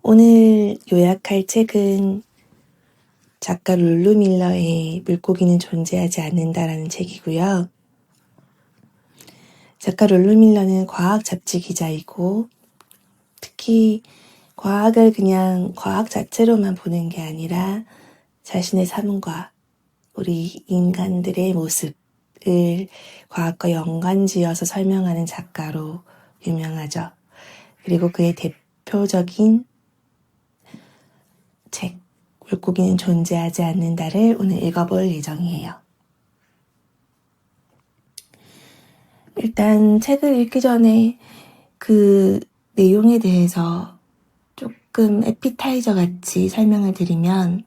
오늘 요약할 책은 작가 룰루 밀러의 물고기는 존재하지 않는다라는 책이고요. 작가 룰루 밀러는 과학 잡지 기자이고 특히 과학을 그냥 과학 자체로만 보는 게 아니라 자신의 삶과 우리 인간들의 모습을 과학과 연관지어서 설명하는 작가로 유명하죠. 그리고 그의 대표적인 책 물고기는 존재하지 않는다를 오늘 읽어볼 예정이에요. 일단 책을 읽기 전에 그 내용에 대해서 조금 에피타이저 같이 설명을 드리면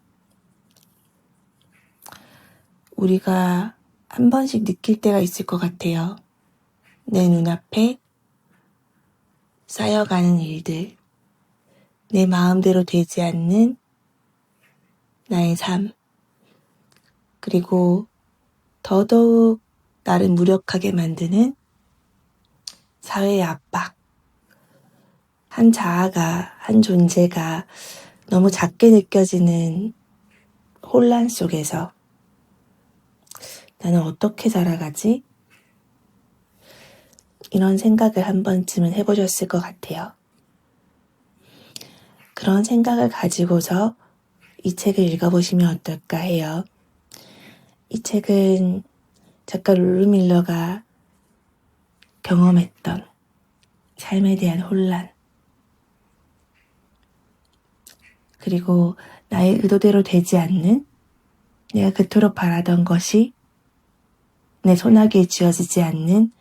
우리가 한 번씩 느낄 때가 있을 것 같아요. 내 눈앞에 쌓여가는 일들, 내 마음대로 되지 않는 나의 삶, 그리고 더더욱 나를 무력하게 만드는 사회의 압박, 한 자아가, 한 존재가 너무 작게 느껴지는 혼란 속에서 나는 어떻게 살아가지? 이런 생각을 한 번쯤은 해보셨을 것 같아요. 그런 생각을 가지고서 이 책을 읽어보시면 어떨까 해요. 이 책은 작가 룰루 밀러가 경험했던 삶에 대한 혼란, 그리고 나의 의도대로 되지 않는 내가 그토록 바라던 것이 내 손아귀에 쥐어지지 않는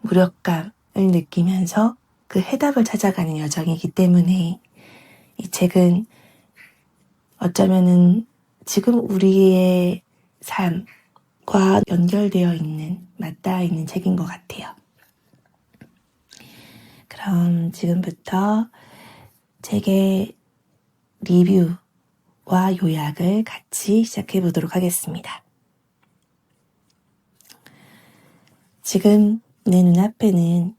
무력감을 느끼면서 그 해답을 찾아가는 여정이기 때문에 이 책은 어쩌면은 지금 우리의 삶과 연결되어 있는, 맞닿아 있는 책인 것 같아요. 그럼 지금부터 책의 리뷰와 요약을 같이 시작해 보도록 하겠습니다. 지금 내 눈앞에는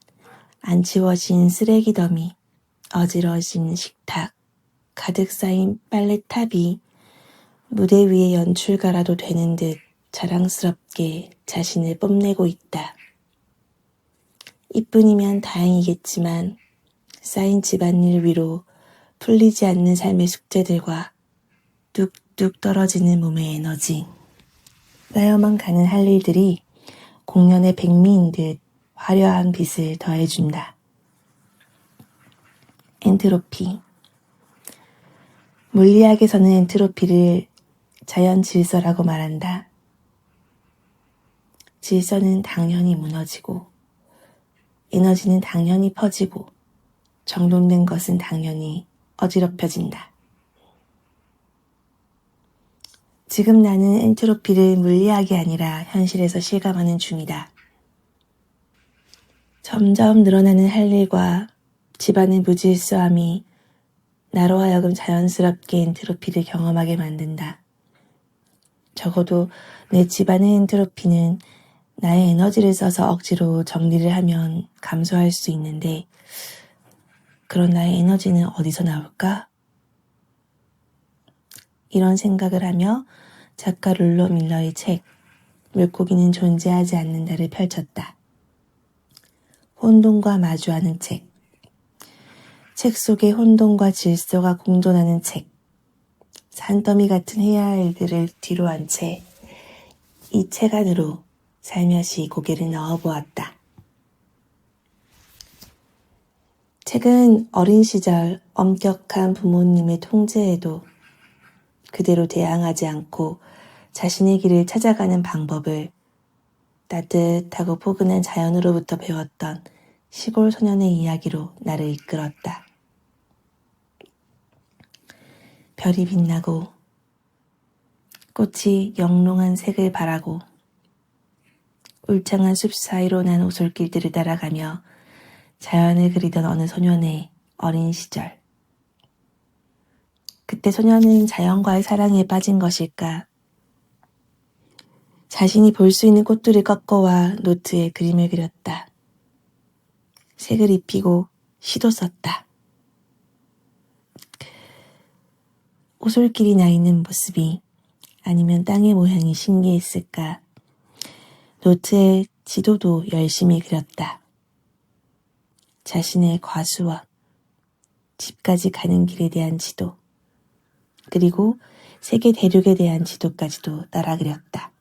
안 치워진 쓰레기 더미, 어지러진 식탁, 가득 쌓인 빨래탑이 무대 위의 연출가라도 되는 듯 자랑스럽게 자신을 뽐내고 있다. 이뿐이면 다행이겠지만 쌓인 집안일 위로 풀리지 않는 삶의 숙제들과 뚝뚝 떨어지는 몸의 에너지, 쌓여만 가는 할 일들이 공연의 백미인 듯 화려한 빛을 더해준다. 엔트로피. 물리학에서는 엔트로피를 자연 질서라고 말한다. 질서는 당연히 무너지고 에너지는 당연히 퍼지고 정돈된 것은 당연히 어지럽혀진다. 지금 나는 엔트로피를 물리학이 아니라 현실에서 실감하는 중이다. 점점 늘어나는 할 일과 집안의 무질서함이 나로 하여금 자연스럽게 엔트로피를 경험하게 만든다. 적어도 내 집안의 엔트로피는 나의 에너지를 써서 억지로 정리를 하면 감소할 수 있는데 그런 나의 에너지는 어디서 나올까? 이런 생각을 하며 작가 룰루 밀러의 책 물고기는 존재하지 않는다를 펼쳤다. 혼돈과 마주하는 책. 책 속에 혼돈과 질서가 공존하는 책. 산더미 같은 해야 할 일들을 뒤로 한 채 이 책 안으로 살며시 고개를 넣어보았다. 책은 어린 시절 엄격한 부모님의 통제에도 그대로 대항하지 않고 자신의 길을 찾아가는 방법을 따뜻하고 포근한 자연으로부터 배웠던 시골 소년의 이야기로 나를 이끌었다. 별이 빛나고 꽃이 영롱한 색을 발하고 울창한 숲 사이로 난 오솔길들을 따라가며 자연을 그리던 어느 소년의 어린 시절. 그때 소년은 자연과의 사랑에 빠진 것일까? 자신이 볼 수 있는 꽃들을 꺾어와 노트에 그림을 그렸다. 색을 입히고 시도 썼다. 오솔길이 나 있는 모습이 아니면 땅의 모양이 신기했을까. 노트에 지도도 열심히 그렸다. 자신의 과수원, 집까지 가는 길에 대한 지도, 그리고 세계 대륙에 대한 지도까지도 따라 그렸다.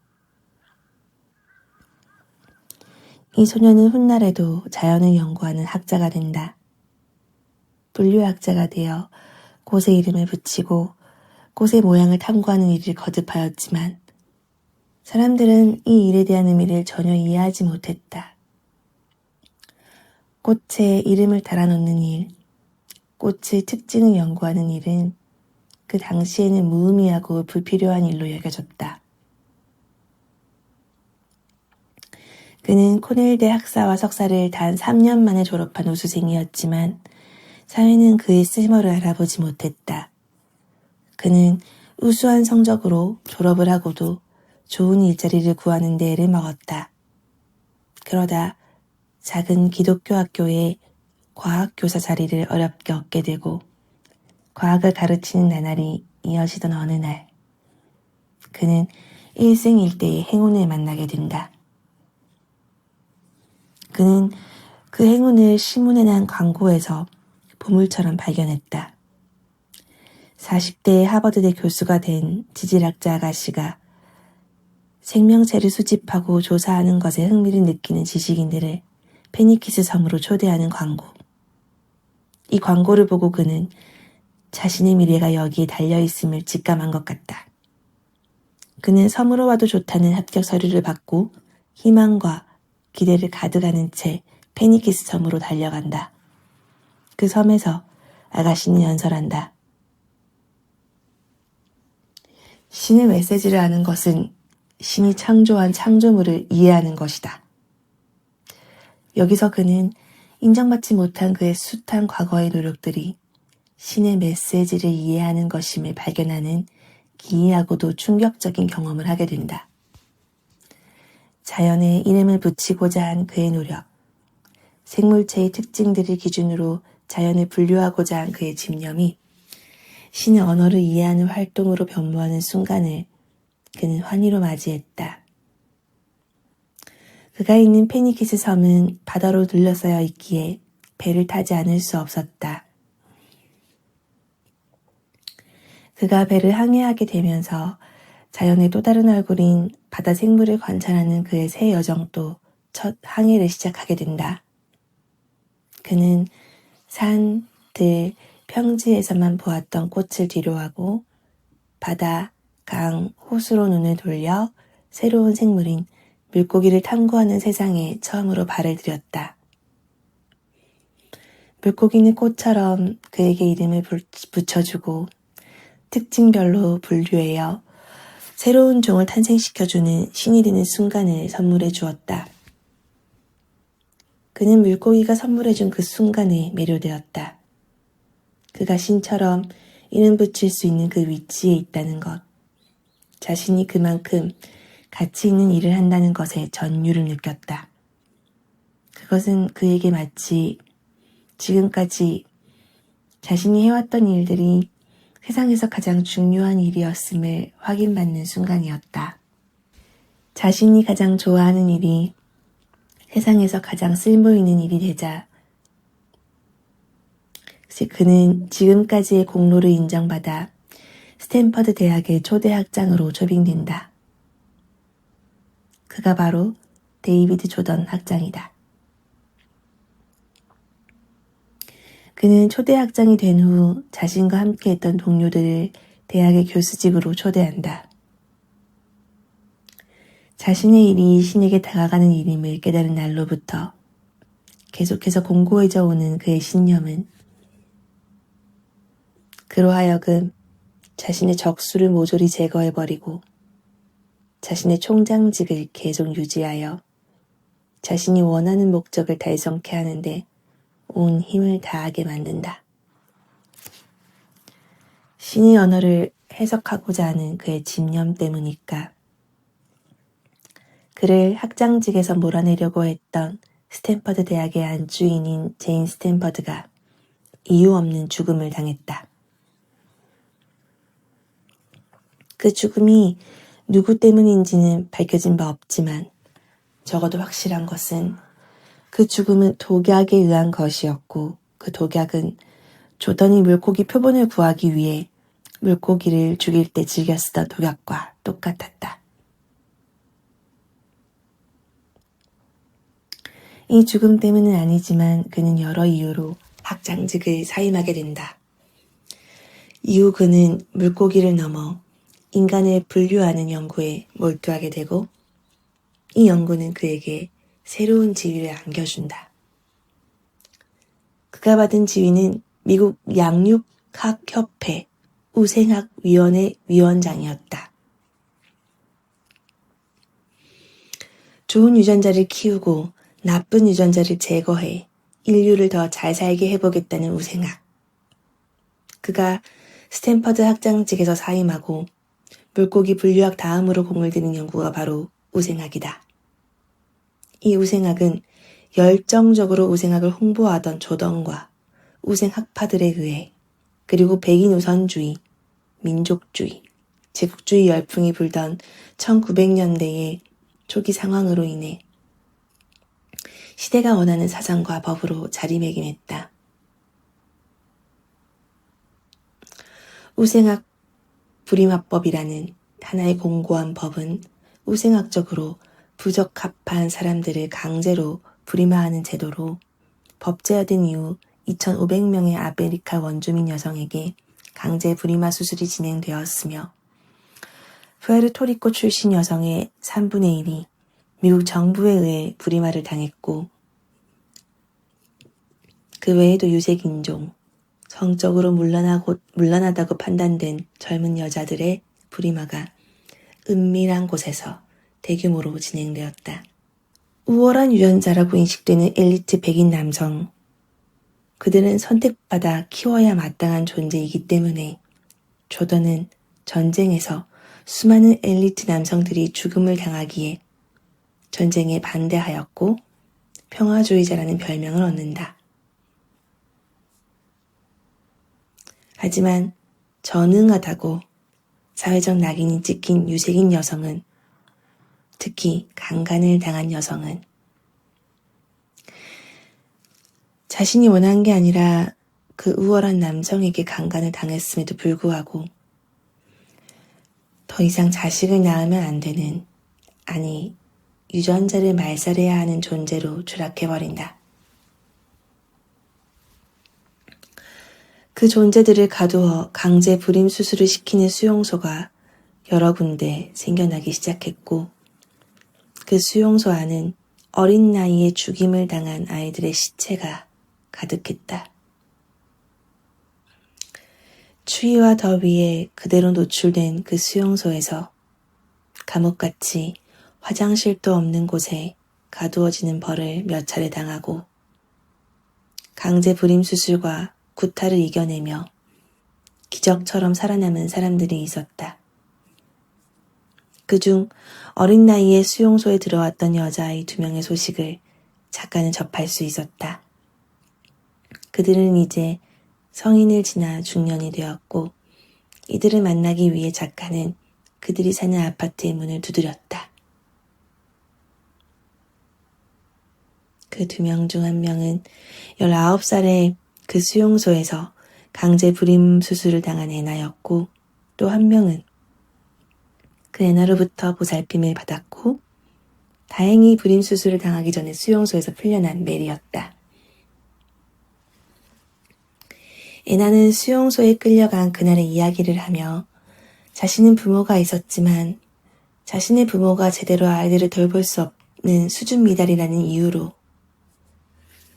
이 소녀는 훗날에도 자연을 연구하는 학자가 된다. 분류학자가 되어 꽃의 이름을 붙이고 꽃의 모양을 탐구하는 일을 거듭하였지만 사람들은 이 일에 대한 의미를 전혀 이해하지 못했다. 꽃에 이름을 달아놓는 일, 꽃의 특징을 연구하는 일은 그 당시에는 무의미하고 불필요한 일로 여겨졌다. 그는 코넬대 학사와 석사를 단 3년 만에 졸업한 우수생이었지만 사회는 그의 쓸모를 알아보지 못했다. 그는 우수한 성적으로 졸업을 하고도 좋은 일자리를 구하는 데 애를 먹었다. 그러다 작은 기독교 학교에 과학교사 자리를 어렵게 얻게 되고 과학을 가르치는 나날이 이어지던 어느 날 그는 일생일대의 행운을 만나게 된다. 그는 그 행운을 신문에 난 광고에서 보물처럼 발견했다. 40대의 하버드대 교수가 된 지질학자 아가씨가 생명체를 수집하고 조사하는 것에 흥미를 느끼는 지식인들을 페니키스 섬으로 초대하는 광고. 이 광고를 보고 그는 자신의 미래가 여기에 달려있음을 직감한 것 같다. 그는 섬으로 와도 좋다는 합격 서류를 받고 희망과 기대를 가득하는 채 페니키스 섬으로 달려간다. 그 섬에서 아가씨는 연설한다. 신의 메시지를 아는 것은 신이 창조한 창조물을 이해하는 것이다. 여기서 그는 인정받지 못한 그의 숱한 과거의 노력들이 신의 메시지를 이해하는 것임을 발견하는 기이하고도 충격적인 경험을 하게 된다. 자연에 이름을 붙이고자 한 그의 노력, 생물체의 특징들을 기준으로 자연을 분류하고자 한 그의 집념이 신의 언어를 이해하는 활동으로 변모하는 순간을 그는 환희로 맞이했다. 그가 있는 페니키스 섬은 바다로 둘러싸여 있기에 배를 타지 않을 수 없었다. 그가 배를 항해하게 되면서 자연의 또 다른 얼굴인 바다 생물을 관찰하는 그의 새 여정도 첫 항해를 시작하게 된다. 그는 산, 들, 평지에서만 보았던 꽃을 뒤로하고 바다, 강, 호수로 눈을 돌려 새로운 생물인 물고기를 탐구하는 세상에 처음으로 발을 들였다. 물고기는 꽃처럼 그에게 이름을 붙여주고 특징별로 분류하여 새로운 종을 탄생시켜주는 신이 되는 순간을 선물해 주었다. 그는 물고기가 선물해준 그 순간에 매료되었다. 그가 신처럼 이름 붙일 수 있는 그 위치에 있다는 것, 자신이 그만큼 가치 있는 일을 한다는 것에 전율을 느꼈다. 그것은 그에게 마치 지금까지 자신이 해왔던 일들이 세상에서 가장 중요한 일이었음을 확인받는 순간이었다. 자신이 가장 좋아하는 일이 세상에서 가장 쓸모있는 일이 되자 그는 지금까지의 공로를 인정받아 스탠퍼드 대학의 초대 학장으로 초빙된다. 그가 바로 데이비드 조던 학장이다. 그는 초대 학장이 된 후 자신과 함께했던 동료들을 대학의 교수직으로 초대한다. 자신의 일이 신에게 다가가는 일임을 깨달은 날로부터 계속해서 공고해져 오는 그의 신념은 그로 하여금 자신의 적수를 모조리 제거해버리고 자신의 총장직을 계속 유지하여 자신이 원하는 목적을 달성케 하는데 온 힘을 다하게 만든다. 신의 언어를 해석하고자 하는 그의 집념 때문일까? 그를 학장직에서 몰아내려고 했던 스탠퍼드 대학의 안주인인 제인 스탠퍼드가 이유 없는 죽음을 당했다. 그 죽음이 누구 때문인지는 밝혀진 바 없지만 적어도 확실한 것은 그 죽음은 독약에 의한 것이었고 그 독약은 조던이 물고기 표본을 구하기 위해 물고기를 죽일 때 즐겨 쓰던 독약과 똑같았다. 이 죽음 때문은 아니지만 그는 여러 이유로 학장직을 사임하게 된다. 이후 그는 물고기를 넘어 인간을 분류하는 연구에 몰두하게 되고 이 연구는 그에게 새로운 지위를 안겨준다. 그가 받은 지위는 미국 양육학협회 우생학위원회 위원장이었다. 좋은 유전자를 키우고 나쁜 유전자를 제거해 인류를 더 잘 살게 해보겠다는 우생학. 그가 스탠퍼드 학장직에서 사임하고 물고기 분류학 다음으로 공을 들인 연구가 바로 우생학이다. 이 우생학은 열정적으로 우생학을 홍보하던 조던과 우생학파들에 의해 그리고 백인 우선주의, 민족주의, 제국주의 열풍이 불던 1900년대의 초기 상황으로 인해 시대가 원하는 사상과 법으로 자리매김했다. 우생학 불임화법이라는 하나의 공고한 법은 우생학적으로 부적합한 사람들을 강제로 불임화하는 제도로 법제화된 이후 2,500명의 아메리카 원주민 여성에게 강제 불임화 수술이 진행되었으며 푸에르토리코 출신 여성의 3분의 1이 미국 정부에 의해 불임화를 당했고 그 외에도 유색인종, 성적으로 문란하다고 판단된 젊은 여자들의 불임화가 은밀한 곳에서 대규모로 진행되었다. 우월한 유전자라고 인식되는 엘리트 백인 남성, 그들은 선택받아 키워야 마땅한 존재이기 때문에 조던은 전쟁에서 수많은 엘리트 남성들이 죽음을 당하기에 전쟁에 반대하였고 평화주의자라는 별명을 얻는다. 하지만 전능하다고 사회적 낙인이 찍힌 유색인 여성은, 특히 강간을 당한 여성은 자신이 원한 게 아니라 그 우월한 남성에게 강간을 당했음에도 불구하고 더 이상 자식을 낳으면 안 되는, 아니 유전자를 말살해야 하는 존재로 추락해버린다. 그 존재들을 가두어 강제 불임 수술을 시키는 수용소가 여러 군데 생겨나기 시작했고 그 수용소 안은 어린 나이에 죽임을 당한 아이들의 시체가 가득했다. 추위와 더위에 그대로 노출된 그 수용소에서 감옥같이 화장실도 없는 곳에 가두어지는 벌을 몇 차례 당하고 강제 불임 수술과 구타를 이겨내며 기적처럼 살아남은 사람들이 있었다. 그중 어린 나이에 수용소에 들어왔던 여자아이 2명의 소식을 작가는 접할 수 있었다. 그들은 이제 성인을 지나 중년이 되었고 이들을 만나기 위해 작가는 그들이 사는 아파트의 문을 두드렸다. 그 2명 중 1명은 19살의 그 수용소에서 강제 불임 수술을 당한 애나였고 또 1명은 그 애나로부터 보살핌을 받았고 다행히 불임 수술을 당하기 전에 수용소에서 풀려난 메리였다. 애나는 수용소에 끌려간 그날의 이야기를 하며 자신은 부모가 있었지만 자신의 부모가 제대로 아이들을 돌볼 수 없는 수준 미달이라는 이유로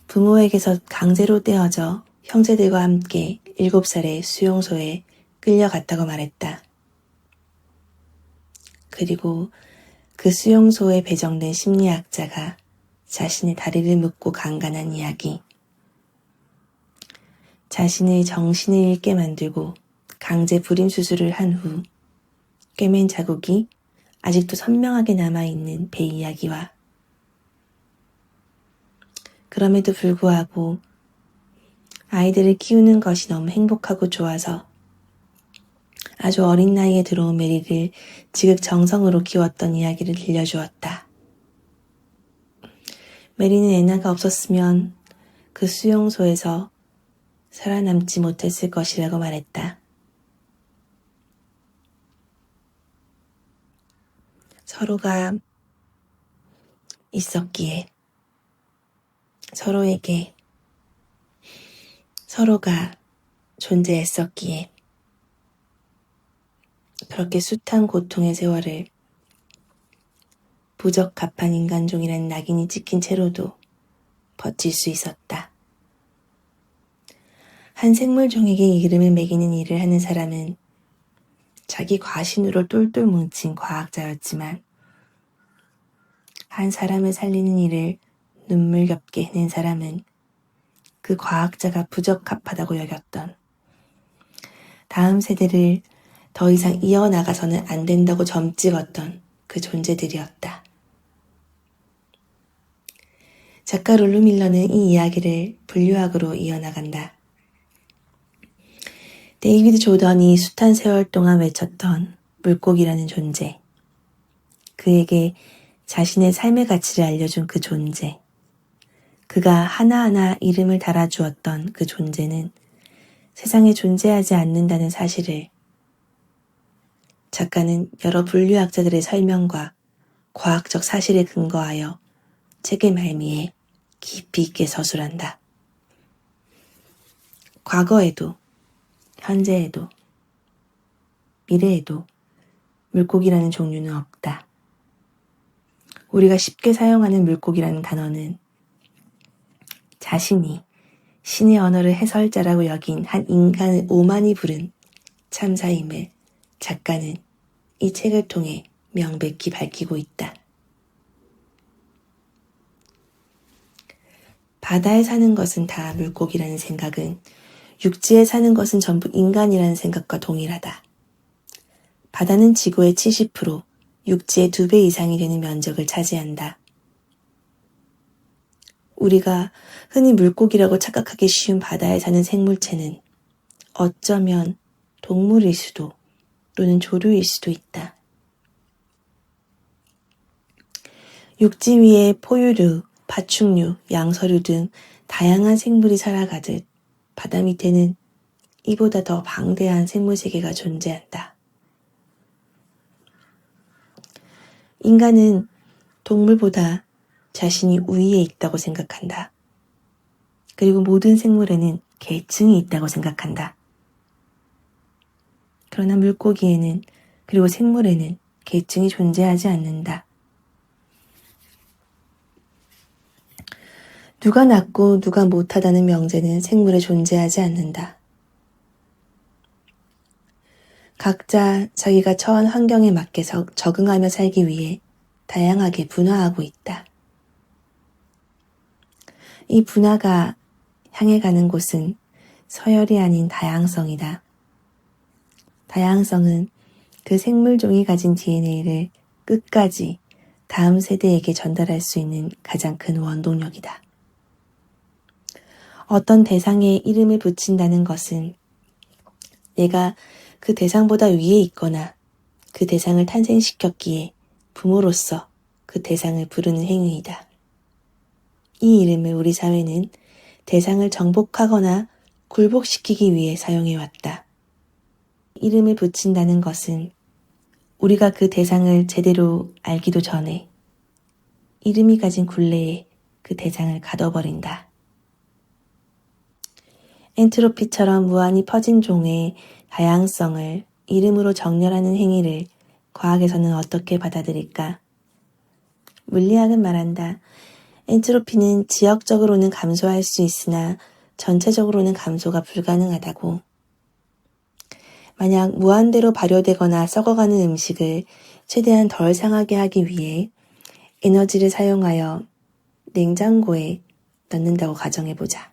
부모에게서 강제로 떼어져 형제들과 함께 7살의 수용소에 끌려갔다고 말했다. 그리고 그 수용소에 배정된 심리학자가 자신의 다리를 묶고 강간한 이야기, 자신의 정신을 잃게 만들고 강제 불임 수술을 한 후 꿰맨 자국이 아직도 선명하게 남아있는 배 이야기와 그럼에도 불구하고 아이들을 키우는 것이 너무 행복하고 좋아서 아주 어린 나이에 들어온 메리를 지극정성으로 키웠던 이야기를 들려주었다. 메리는 애나가 없었으면 그 수용소에서 살아남지 못했을 것이라고 말했다. 서로가 있었기에, 서로에게 서로가 존재했었기에, 그렇게 숱한 고통의 세월을 부적합한 인간종이라는 낙인이 찍힌 채로도 버틸 수 있었다. 한 생물종에게 이름을 매기는 일을 하는 사람은 자기 과신으로 똘똘 뭉친 과학자였지만 한 사람을 살리는 일을 눈물겹게 해낸 사람은 그 과학자가 부적합하다고 여겼던, 다음 세대를 더 이상 이어나가서는 안 된다고 점찍었던 그 존재들이었다. 작가 롤루 밀러는 이 이야기를 분류학으로 이어나간다. 데이비드 조던이 숱한 세월 동안 외쳤던 물고기라는 존재, 그에게 자신의 삶의 가치를 알려준 그 존재, 그가 하나하나 이름을 달아주었던 그 존재는 세상에 존재하지 않는다는 사실을 작가는 여러 분류학자들의 설명과 과학적 사실에 근거하여 책의 말미에 깊이 있게 서술한다. 과거에도, 현재에도, 미래에도 물고기라는 종류는 없다. 우리가 쉽게 사용하는 물고기라는 단어는 자신이 신의 언어를 해설자라고 여긴 한 인간을 오만이 부른 참사임을 작가는 이 책을 통해 명백히 밝히고 있다. 바다에 사는 것은 다 물고기라는 생각은 육지에 사는 것은 전부 인간이라는 생각과 동일하다. 바다는 지구의 70%, 육지의 2배 이상이 되는 면적을 차지한다. 우리가 흔히 물고기라고 착각하기 쉬운 바다에 사는 생물체는 어쩌면 동물일 수도 또는 조류일 수도 있다. 육지 위에 포유류, 파충류, 양서류 등 다양한 생물이 살아가듯 바다 밑에는 이보다 더 방대한 생물세계가 존재한다. 인간은 동물보다 자신이 우위에 있다고 생각한다. 그리고 모든 생물에는 계층이 있다고 생각한다. 그러나 물고기에는, 그리고 생물에는 계층이 존재하지 않는다. 누가 낫고 누가 못하다는 명제는 생물에 존재하지 않는다. 각자 자기가 처한 환경에 맞게 적응하며 살기 위해 다양하게 분화하고 있다. 이 분화가 향해 가는 곳은 서열이 아닌 다양성이다. 다양성은 그 생물종이 가진 DNA를 끝까지 다음 세대에게 전달할 수 있는 가장 큰 원동력이다. 어떤 대상에 이름을 붙인다는 것은 내가 그 대상보다 위에 있거나 그 대상을 탄생시켰기에 부모로서 그 대상을 부르는 행위이다. 이 이름을 우리 사회는 대상을 정복하거나 굴복시키기 위해 사용해왔다. 이름을 붙인다는 것은 우리가 그 대상을 제대로 알기도 전에 이름이 가진 굴레에 그 대상을 가둬버린다. 엔트로피처럼 무한히 퍼진 종의 다양성을 이름으로 정렬하는 행위를 과학에서는 어떻게 받아들일까? 물리학은 말한다. 엔트로피는 지역적으로는 감소할 수 있으나 전체적으로는 감소가 불가능하다고. 만약 무한대로 발효되거나 썩어가는 음식을 최대한 덜 상하게 하기 위해 에너지를 사용하여 냉장고에 넣는다고 가정해보자.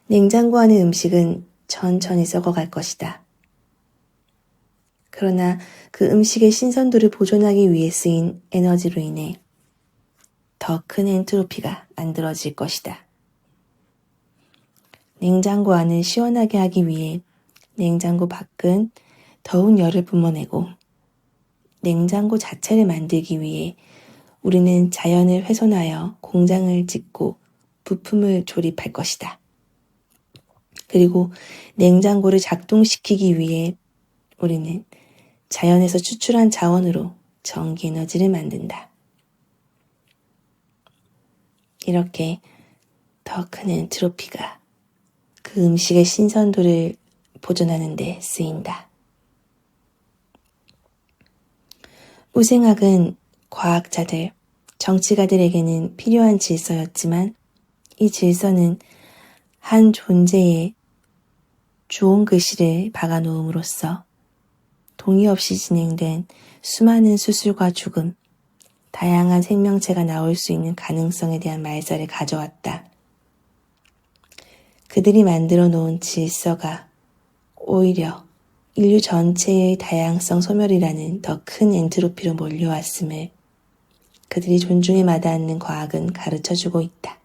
냉장고 안의 음식은 천천히 썩어갈 것이다. 그러나 그 음식의 신선도를 보존하기 위해 쓰인 에너지로 인해 더 큰 엔트로피가 만들어질 것이다. 냉장고 안을 시원하게 하기 위해 냉장고 밖은 더운 열을 뿜어내고 냉장고 자체를 만들기 위해 우리는 자연을 훼손하여 공장을 짓고 부품을 조립할 것이다. 그리고 냉장고를 작동시키기 위해 우리는 자연에서 추출한 자원으로 전기 에너지를 만든다. 이렇게 더 큰 엔트로피가 그 음식의 신선도를 보존하는 데 쓰인다. 우생학은 과학자들, 정치가들에게는 필요한 질서였지만 이 질서는 한 존재의 좋은 글씨를 박아놓음으로써 동의 없이 진행된 수많은 수술과 죽음, 다양한 생명체가 나올 수 있는 가능성에 대한 말살을 가져왔다. 그들이 만들어 놓은 질서가 오히려 인류 전체의 다양성 소멸이라는 더 큰 엔트로피로 몰려왔음을 그들이 존중에 마다않는 과학은 가르쳐주고 있다.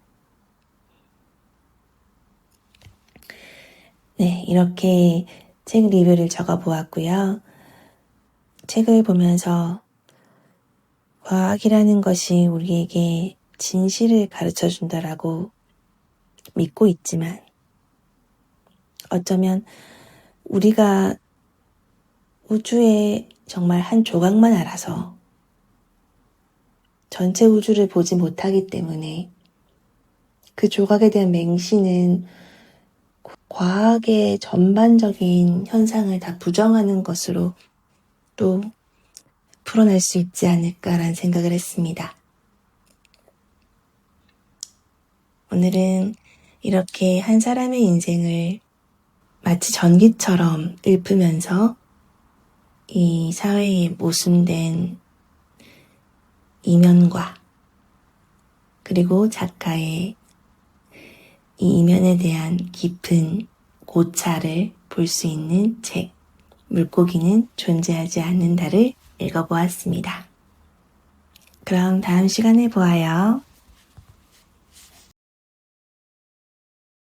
네, 이렇게 책 리뷰를 적어보았고요. 책을 보면서 과학이라는 것이 우리에게 진실을 가르쳐준다라고 믿고 있지만 어쩌면 우리가 우주의 정말 한 조각만 알아서 전체 우주를 보지 못하기 때문에 그 조각에 대한 맹신은 과학의 전반적인 현상을 다 부정하는 것으로 또 풀어낼 수 있지 않을까라는 생각을 했습니다. 오늘은 이렇게 한 사람의 인생을 마치 전기처럼 읊으면서 이 사회에 모순된 이면과 그리고 작가의 이 이면에 대한 깊은 고찰을 볼 수 있는 책, 물고기는 존재하지 않는다를 읽어보았습니다. 그럼 다음 시간에 보아요.